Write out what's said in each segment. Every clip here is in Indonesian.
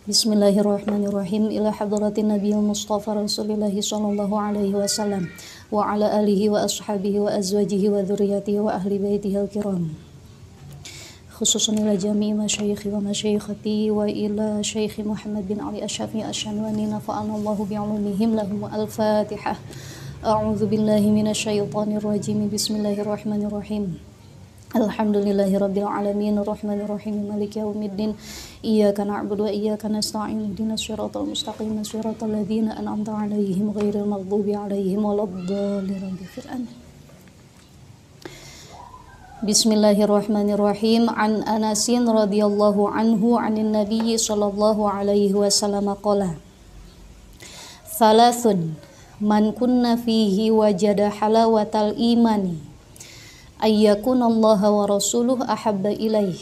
Bismillahirrahmanirrahim. Ila hadratin Nabiyil Mustafa Rasulillahi sallallahu alaihi wasallam wa ala alihi wa ashabihi wa azwajihi wa dzurriyyatihi wa ahli baitihi al-kiram. Khususan ila jami'i masyayikhi wa masyayikhati wa ila Syekh Muhammad bin Ali Asy-Syafi'i Asy-Syanwani nafa'anallahu bi'ulumihim lahum al-Fatihah. A'udzu billahi minasyaitonir rajim. Bismillahirrahmanirrahim. Alhamdulillahirabbil alamin arrahmanir rahim maliki yaumiddin iyyaka na'budu wa iyyaka nasta'in ihdinas siratal mustaqim siratal ladzina an'amta 'alaihim ghairil maghdubi 'alaihim waladdallin. Bismillahirrahmanirrahim. An Anasin radhiyallahu anhu 'anin nabiyyi sallallahu alaihi wasallam qala Thalathun man kunna fihi wajada halawatal imani ayyakunallaha wa rasuluhu ahabba ilaih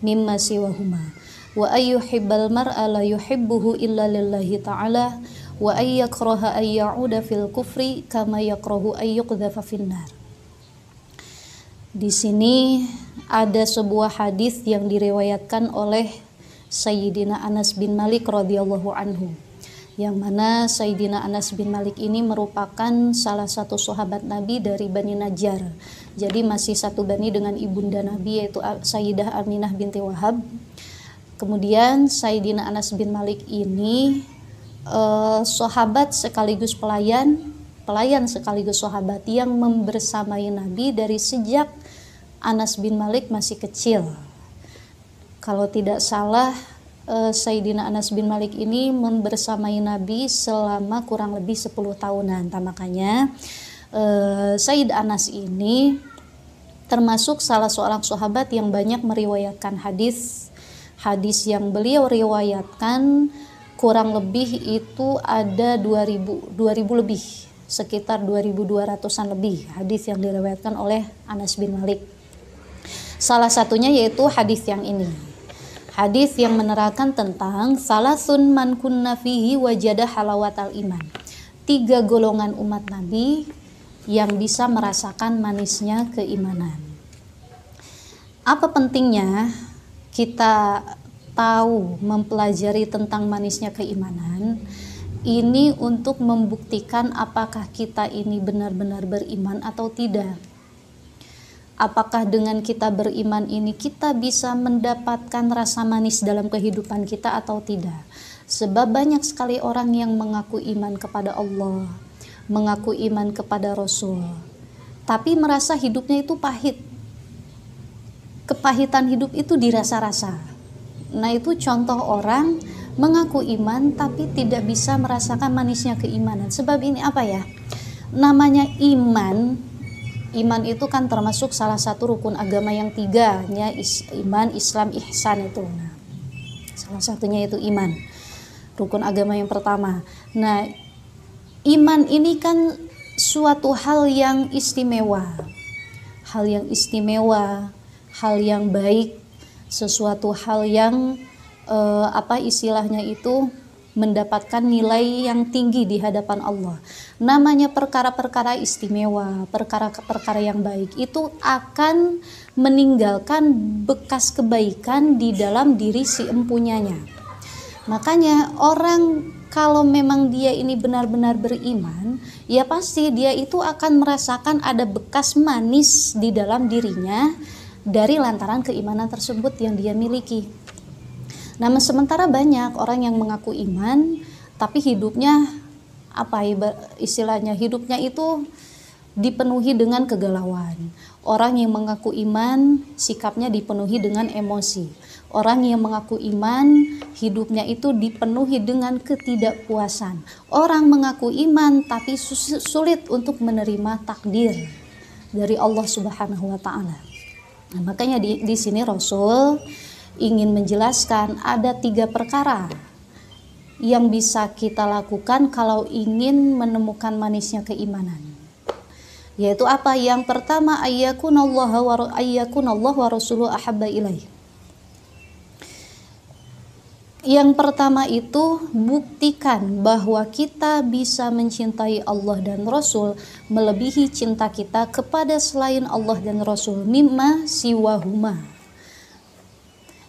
mimma siwahuma wa ayyuhibbal mar'a la yuhibbuhu illa lillahi ta'ala wa ayyakraha ayya'uda fil kufri kama yakrahu ayyuqdhafa finnar. Di sini ada sebuah hadis yang diriwayatkan oleh Sayyidina Anas bin Malik radhiyallahu anhu, yang mana Sayyidina Anas bin Malik ini merupakan salah satu sahabat Nabi dari Bani Najjar. Jadi masih satu bani dengan ibunda Nabi, yaitu Sayyidah Aminah binti Wahab. Kemudian Sayyidina Anas bin Malik ini sahabat sekaligus pelayan sekaligus sahabat yang membersamai Nabi dari sejak Anas bin Malik masih kecil. Kalau tidak salah, Sayyidina Anas bin Malik ini membersamai Nabi selama kurang lebih 10 tahunan. Makanya Sayyid Anas ini termasuk salah seorang sahabat yang banyak meriwayatkan hadis yang beliau riwayatkan kurang lebih itu ada 2000 lebih, sekitar 2200-an lebih hadis yang diriwayatkan oleh Anas bin Malik. Salah satunya yaitu hadis yang ini. Hadis yang menerangkan tentang salasun man kunna fihi wajada halawatal iman. 3 golongan umat Nabi yang bisa merasakan manisnya keimanan. Apa pentingnya kita tahu mempelajari tentang manisnya keimanan? Ini untuk membuktikan apakah kita ini benar-benar beriman atau tidak. Apakah dengan kita beriman ini kita bisa mendapatkan rasa manis dalam kehidupan kita atau tidak? Sebab banyak sekali orang yang mengaku iman kepada Allah, mengaku iman kepada Rasul, tapi merasa hidupnya itu pahit. Kepahitan hidup itu dirasa-rasa. Nah, itu contoh orang mengaku iman tapi tidak bisa merasakan manisnya keimanan. Sebab ini apa ya? Namanya iman. Iman itu kan termasuk salah satu rukun agama yang 3, ya, iman, Islam, ihsan itu. Nah, salah satunya itu iman. Rukun agama yang pertama. Nah, iman ini kan suatu hal yang istimewa. Hal yang istimewa, hal yang baik, sesuatu hal yang istilahnya itu mendapatkan nilai yang tinggi di hadapan Allah. Namanya perkara-perkara istimewa, perkara-perkara yang baik itu akan meninggalkan bekas kebaikan di dalam diri si empunyanya. Makanya orang kalau memang dia ini benar-benar beriman, ya pasti dia itu akan merasakan ada bekas manis di dalam dirinya dari lantaran keimanan tersebut yang dia miliki. Nah, sementara banyak orang yang mengaku iman tapi hidupnya hidupnya itu dipenuhi dengan kegalauan. Orang yang mengaku iman sikapnya dipenuhi dengan emosi. Orang yang mengaku iman hidupnya itu dipenuhi dengan ketidakpuasan. Orang mengaku iman tapi sulit untuk menerima takdir dari Allah Subhanahu wa taala. Nah, makanya di sini Rasul ingin menjelaskan ada 3 perkara yang bisa kita lakukan kalau ingin menemukan manisnya keimanan. Yaitu apa? Yang pertama, ayyakunallahu wa rasuluhu ahabba ilaih. Yang pertama itu buktikan bahwa kita bisa mencintai Allah dan Rasul melebihi cinta kita kepada selain Allah dan Rasul, mimma siwahuma.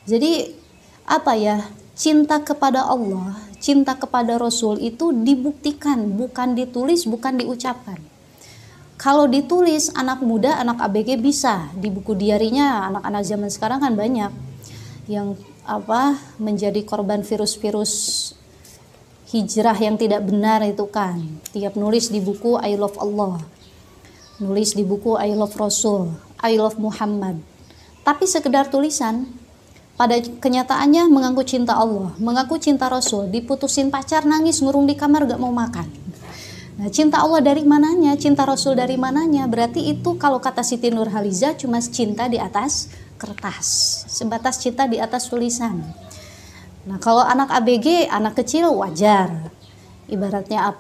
Jadi apa ya, cinta kepada Allah, cinta kepada Rasul itu dibuktikan, bukan ditulis, bukan diucapkan. Kalau ditulis, anak muda, anak ABG bisa, di buku diarinya anak-anak zaman sekarang kan banyak yang menjadi korban virus-virus hijrah yang tidak benar itu kan. Tiap nulis di buku I love Allah, nulis di buku I love Rasul, I love Muhammad. Tapi sekedar tulisan, pada kenyataannya mengaku cinta Allah, mengaku cinta Rasul, diputusin pacar nangis ngurung di kamar gak mau makan. Nah, cinta Allah dari mananya, cinta Rasul dari mananya? Berarti itu kalau kata Siti Nurhaliza cuma cinta di atas kertas, sebatas cinta di atas tulisan. Nah, kalau anak ABG, anak kecil wajar. Ibaratnya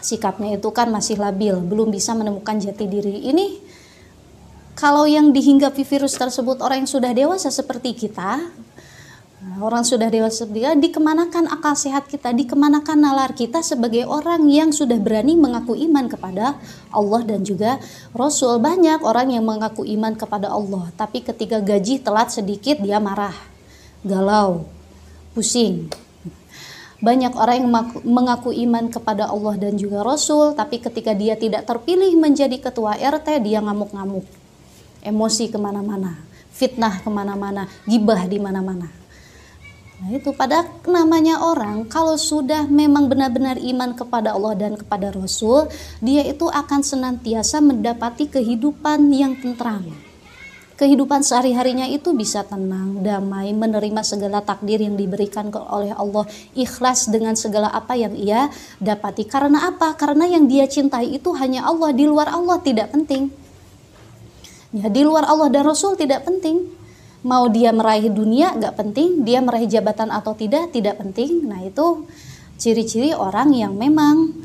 sikapnya itu kan masih labil, belum bisa menemukan jati diri. Ini kalau yang dihinggapi virus tersebut orang yang sudah dewasa seperti kita, orang sudah dewasa seperti kita, dikemanakan akal sehat kita, dikemanakan nalar kita sebagai orang yang sudah berani mengaku iman kepada Allah dan juga Rasul. Banyak orang yang mengaku iman kepada Allah, tapi ketika gaji telat sedikit dia marah, galau, pusing. Banyak orang yang mengaku iman kepada Allah dan juga Rasul, tapi ketika dia tidak terpilih menjadi ketua RT, dia ngamuk-ngamuk, emosi kemana-mana, fitnah kemana-mana, gibah di mana-mana. Nah itu pada namanya orang kalau sudah memang benar-benar iman kepada Allah dan kepada Rasul, dia itu akan senantiasa mendapati kehidupan yang tentram. Kehidupan sehari-harinya itu bisa tenang, damai, menerima segala takdir yang diberikan oleh Allah, ikhlas dengan segala apa yang ia dapati. Karena apa? Karena yang dia cintai itu hanya Allah, di luar Allah tidak penting. Ya, di luar Allah dan Rasul tidak penting. Mau dia meraih dunia gak penting, dia meraih jabatan atau tidak penting. Nah itu ciri-ciri orang yang memang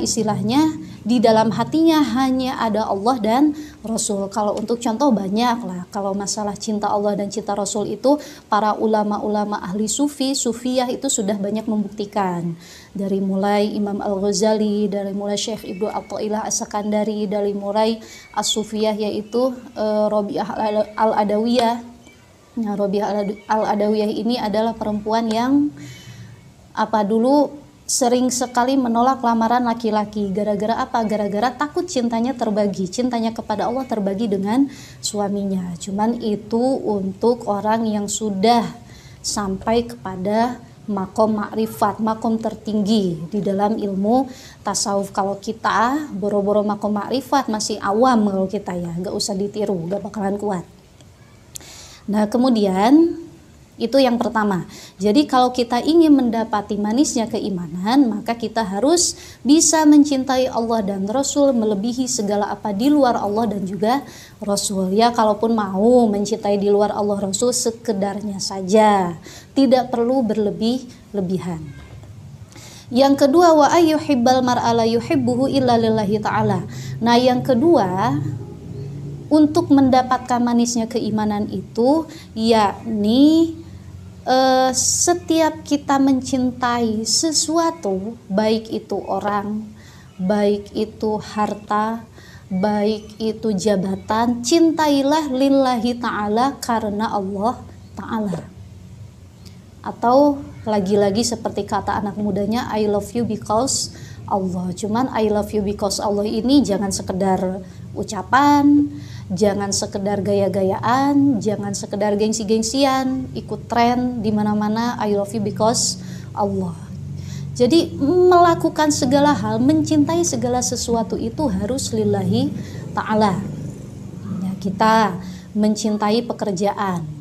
istilahnya di dalam hatinya hanya ada Allah dan Rasul. Kalau untuk contoh banyak lah. Kalau masalah cinta Allah dan cinta Rasul itu para ulama-ulama ahli sufiyah itu sudah banyak membuktikan. Dari mulai Imam Al-Ghazali, dari mulai Syekh Ibnu Athaillah As-Sakandari, dari mulai As-Sufiyah yaitu Rabi'ah Al-Adawiyah. Nah, Rabi'ah Al-Adawiyah ini adalah perempuan yang dulu sering sekali menolak lamaran laki-laki. Gara-gara apa? Gara-gara takut cintanya terbagi, cintanya kepada Allah terbagi dengan suaminya. Cuman itu untuk orang yang sudah sampai kepada makom makrifat, makom tertinggi di dalam ilmu tasawuf. Kalau kita boro-boro makom makrifat masih awam, kalau kita ya gak usah ditiru, gak bakalan kuat. Nah kemudian itu yang pertama. Jadi kalau kita ingin mendapati manisnya keimanan, maka kita harus bisa mencintai Allah dan Rasul melebihi segala apa di luar Allah dan juga Rasul. Ya, kalaupun mau mencintai di luar Allah Rasul sekedarnya saja, tidak perlu berlebih-lebihan. Yang kedua, wa ayyuhibbal mar'a la yuhibbuhu illa lillahi ta'ala. Nah, yang kedua, untuk mendapatkan manisnya keimanan itu yakni setiap kita mencintai sesuatu, baik itu orang, baik itu harta, baik itu jabatan, cintailah lillahi ta'ala karena Allah ta'ala. Atau lagi-lagi seperti kata anak mudanya, I love you because Allah. Cuman I love you because Allah ini jangan sekedar ucapan, jangan sekedar gaya-gayaan, jangan sekedar gengsi-gengsian, ikut tren di mana-mana. I love you because Allah. Jadi melakukan segala hal, mencintai segala sesuatu itu harus lillahi ta'ala. Ya, kita mencintai pekerjaan.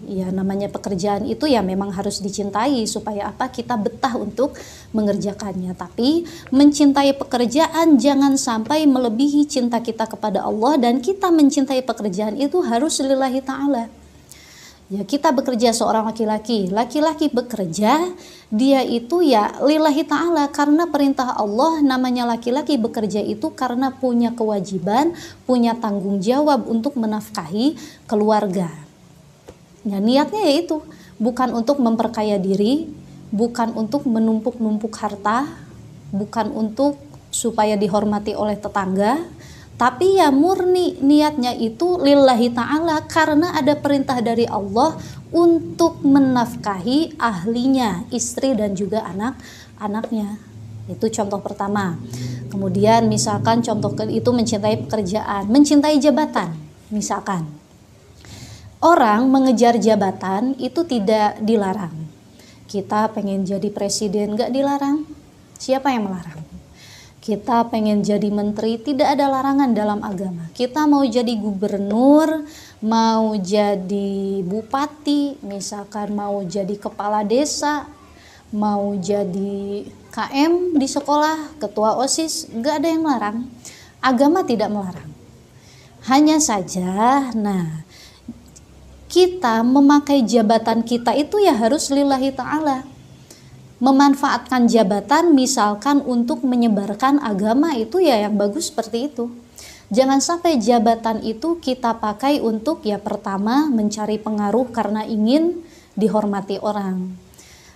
Ya, namanya pekerjaan itu ya memang harus dicintai supaya apa? Kita betah untuk mengerjakannya. Tapi mencintai pekerjaan jangan sampai melebihi cinta kita kepada Allah, dan kita mencintai pekerjaan itu harus lillahi ta'ala. Ya, kita bekerja seorang laki-laki bekerja, dia itu ya lillahi ta'ala karena perintah Allah. Namanya laki-laki bekerja itu karena punya kewajiban, punya tanggung jawab untuk menafkahi keluarga. Ya, niatnya yaitu bukan untuk memperkaya diri, bukan untuk menumpuk-numpuk harta, bukan untuk supaya dihormati oleh tetangga, Tapi ya murni niatnya itu lillahi ta'ala, karena ada perintah dari Allah untuk menafkahi ahlinya, istri dan juga anak-anaknya. Itu contoh pertama. Kemudian misalkan contoh itu mencintai pekerjaan, mencintai jabatan. Misalkan orang mengejar jabatan itu tidak dilarang. Kita pengen jadi presiden gak dilarang. Siapa yang melarang? Kita pengen jadi menteri, tidak ada larangan dalam agama. Kita mau jadi gubernur, mau jadi bupati, misalkan mau jadi kepala desa, mau jadi KM di sekolah, ketua OSIS, gak ada yang melarang. Agama tidak melarang. Hanya saja, kita memakai jabatan kita itu ya harus lillahi ta'ala. Memanfaatkan jabatan misalkan untuk menyebarkan agama, itu ya yang bagus seperti itu. Jangan sampai jabatan itu kita pakai untuk ya pertama mencari pengaruh karena ingin dihormati orang.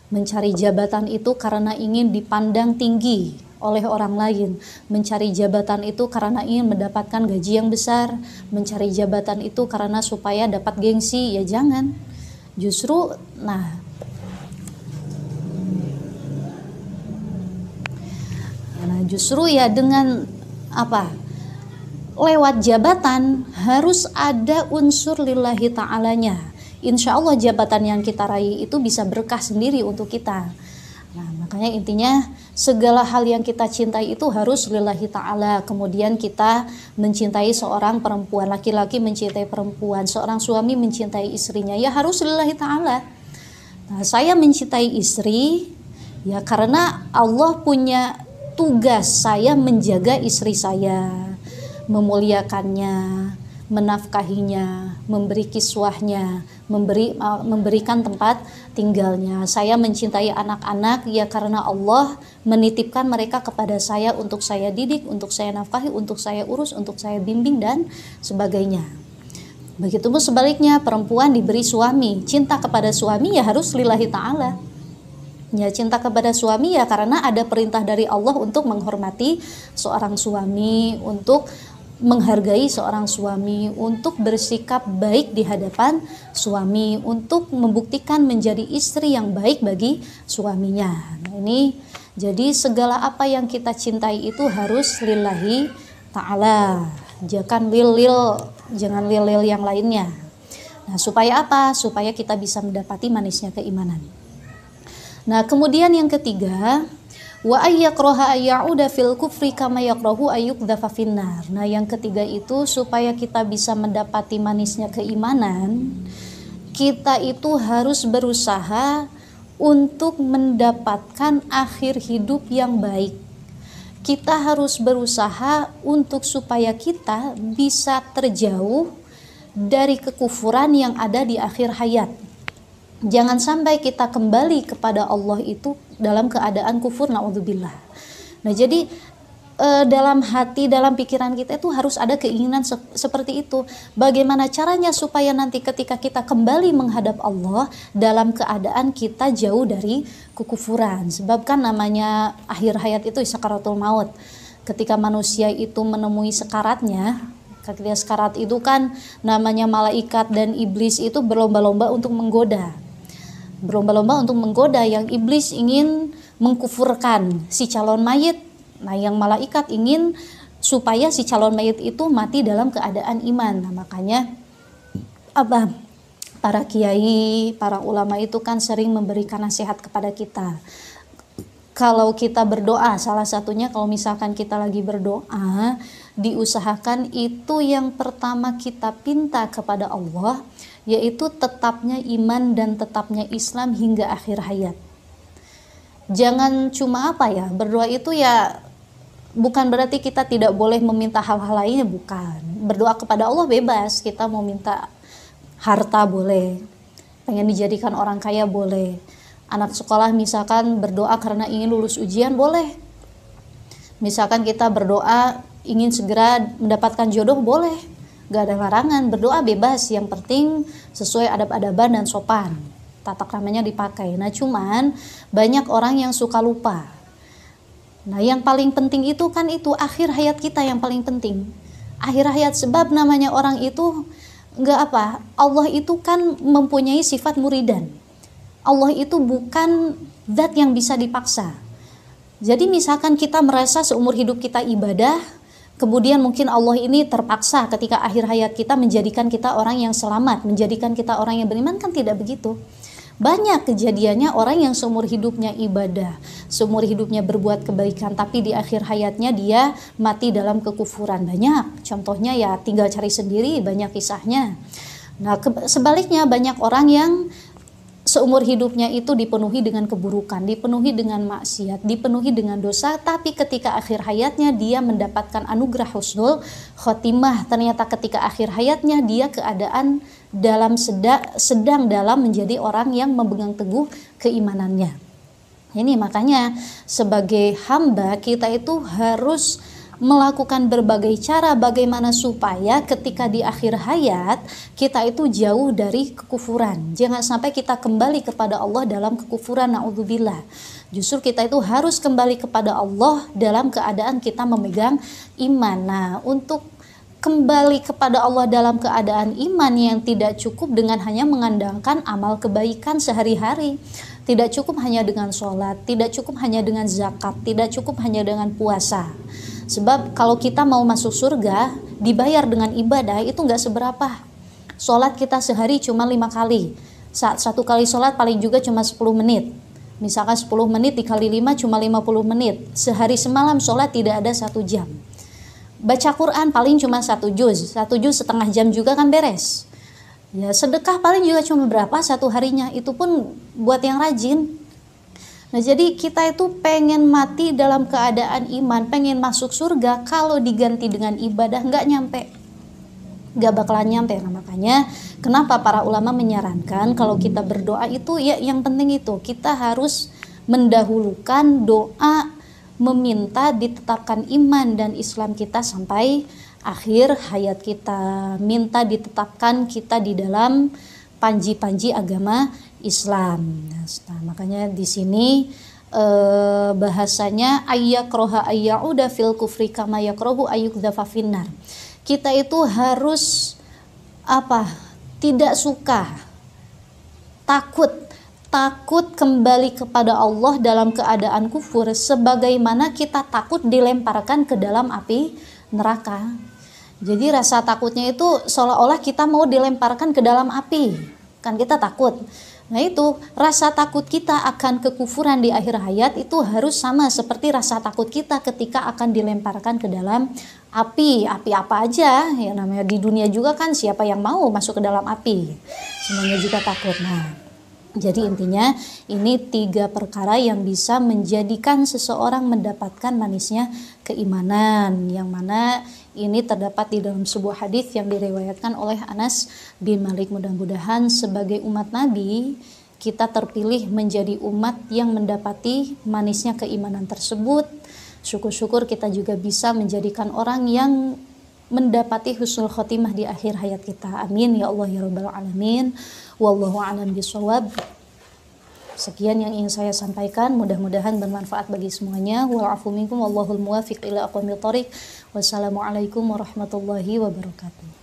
Mencari jabatan itu karena ingin dipandang tinggi oleh orang lain. Mencari jabatan itu karena ingin mendapatkan gaji yang besar. Mencari jabatan itu karena supaya dapat gengsi, ya jangan. Justru justru ya dengan lewat jabatan harus ada unsur lillahi ta'alanya. Insya Allah jabatan yang kita raih itu bisa berkah sendiri untuk kita. Makanya intinya segala hal yang kita cintai itu harus lillahi ta'ala. Kemudian kita mencintai seorang perempuan, laki-laki mencintai perempuan, seorang suami mencintai istrinya, ya harus lillahi ta'ala. Saya mencintai istri ya karena Allah punya tugas saya menjaga istri saya, memuliakannya, menafkahinya, memberi kiswahnya, memberikan tempat tinggalnya. Saya mencintai anak-anak ya karena Allah menitipkan mereka kepada saya untuk saya didik, untuk saya nafkahi, untuk saya urus, untuk saya bimbing dan sebagainya. Begitupun sebaliknya, perempuan diberi suami, cinta kepada suami ya harus lillahi ta'ala. Ya cinta kepada suami ya karena ada perintah dari Allah untuk menghormati seorang suami, untuk menghargai seorang suami, untuk bersikap baik di hadapan suami, untuk membuktikan menjadi istri yang baik bagi suaminya. Ini jadi segala apa yang kita cintai itu harus lillahi ta'ala. Jangan lil-lil yang lainnya. Supaya apa? Supaya kita bisa mendapati manisnya keimanan. Kemudian yang ketiga, wa ayyakraha ayyauda fil kufri kama yakrahu ayyuqdhafa finnar. Yang ketiga itu supaya kita bisa mendapati manisnya keimanan, kita itu harus berusaha untuk mendapatkan akhir hidup yang baik. Kita harus berusaha untuk supaya kita bisa terjauh dari kekufuran yang ada di akhir hayat. Jangan sampai kita kembali kepada Allah itu dalam keadaan kufur, na'udzubillah. Jadi dalam hati, dalam pikiran kita itu harus ada keinginan seperti itu. Bagaimana caranya supaya nanti ketika kita kembali menghadap Allah dalam keadaan kita jauh dari kekufuran. Sebab kan namanya akhir hayat itu sakaratul maut. Ketika manusia itu menemui sekaratnya, ketika sekarat itu kan namanya malaikat dan iblis itu berlomba-lomba untuk menggoda. Yang iblis ingin mengkufurkan si calon mayit. Yang malaikat ingin supaya si calon mayit itu mati dalam keadaan iman. Makanya para kiai, para ulama itu kan sering memberikan nasihat kepada kita. Kalau kita berdoa, salah satunya kalau misalkan kita lagi berdoa, diusahakan itu yang pertama kita pinta kepada Allah, yaitu tetapnya iman dan tetapnya Islam hingga akhir hayat. Jangan cuma berdoa itu ya bukan berarti kita tidak boleh meminta hal-hal lainnya, bukan. Berdoa kepada Allah bebas, kita mau minta harta boleh, pengen dijadikan orang kaya boleh. Anak sekolah misalkan berdoa karena ingin lulus ujian boleh. Misalkan kita berdoa ingin segera mendapatkan jodoh boleh. Gak ada larangan, berdoa bebas, yang penting sesuai adab-adaban dan sopan, tata kramanya dipakai. Cuman banyak orang yang suka lupa. Yang paling penting itu kan itu akhir hayat kita yang paling penting. akhir hayat. Sebab namanya orang itu enggak apa, Allah itu kan mempunyai sifat muridan. Allah itu bukan zat yang bisa dipaksa. Jadi misalkan kita merasa seumur hidup kita ibadah, kemudian mungkin Allah ini terpaksa ketika akhir hayat kita menjadikan kita orang yang selamat, menjadikan kita orang yang beriman, kan tidak begitu. Banyak kejadiannya orang yang seumur hidupnya ibadah, seumur hidupnya berbuat kebaikan, tapi di akhir hayatnya dia mati dalam kekufuran. Banyak contohnya, ya tinggal cari sendiri, banyak kisahnya. Nah sebaliknya banyak orang yang seumur hidupnya itu dipenuhi dengan keburukan, dipenuhi dengan maksiat, dipenuhi dengan dosa, tapi ketika akhir hayatnya dia mendapatkan anugerah husnul khotimah. Ternyata ketika akhir hayatnya dia keadaan sedang dalam menjadi orang yang memegang teguh keimanannya. Ini makanya sebagai hamba kita itu harus melakukan berbagai cara bagaimana supaya ketika di akhir hayat kita itu jauh dari kekufuran. Jangan sampai kita kembali kepada Allah dalam kekufuran, naudzubillah. Justru kita itu harus kembali kepada Allah dalam keadaan kita memegang iman. Nah, untuk kembali kepada Allah dalam keadaan iman yang tidak cukup dengan hanya mengandalkan amal kebaikan sehari-hari, tidak cukup hanya dengan sholat, tidak cukup hanya dengan zakat, tidak cukup hanya dengan puasa. Sebab kalau kita mau masuk surga dibayar dengan ibadah itu nggak seberapa. Sholat kita sehari cuma 5 kali, saat satu kali sholat paling juga cuma 10 menit. Misalkan 10 menit dikali 5 cuma 50 menit. Sehari semalam sholat tidak ada 1 jam. Baca Quran paling cuma 1 juz setengah jam juga kan beres. Ya sedekah paling juga cuma berapa satu harinya, itu pun buat yang rajin. Nah jadi kita itu pengen mati dalam keadaan iman, pengen masuk surga, kalau diganti dengan ibadah nggak nyampe, nggak bakalan nyampe. Nah makanya kenapa para ulama menyarankan kalau kita berdoa itu ya yang penting itu kita harus mendahulukan doa meminta ditetapkan iman dan Islam kita sampai akhir hayat kita, minta ditetapkan kita di dalam panji-panji agama Islam. Nah, makanya di sini bahasanya ayyakroha ayyauda fil kufri kama yakrohu ayyukdhafa finnar. Kita itu harus tidak suka, takut kembali kepada Allah dalam keadaan kufur, sebagaimana kita takut dilemparkan ke dalam api neraka. Jadi rasa takutnya itu seolah-olah kita mau dilemparkan ke dalam api, kan kita takut. Nah itu rasa takut kita akan kekufuran di akhir hayat itu harus sama seperti rasa takut kita ketika akan dilemparkan ke dalam api apa aja ya, namanya di dunia juga kan siapa yang mau masuk ke dalam api, semuanya juga takut. Nah jadi intinya ini 3 perkara yang bisa menjadikan seseorang mendapatkan manisnya keimanan, yang mana ini terdapat di dalam sebuah hadis yang diriwayatkan oleh Anas bin Malik. Mudah-mudahan sebagai umat Nabi kita terpilih menjadi umat yang mendapati manisnya keimanan tersebut. Syukur-syukur kita juga bisa menjadikan orang yang mendapati husnul khotimah di akhir hayat kita. Amin ya Allah ya rabbal alamin. Wallahu a'lam bishawab. Sekian yang ingin saya sampaikan, mudah-mudahan bermanfaat bagi semuanya. Wa'afu minkum wallahul muwafiq ila aqwamit thoriq. Wassalamualaikum warahmatullahi wabarakatuh.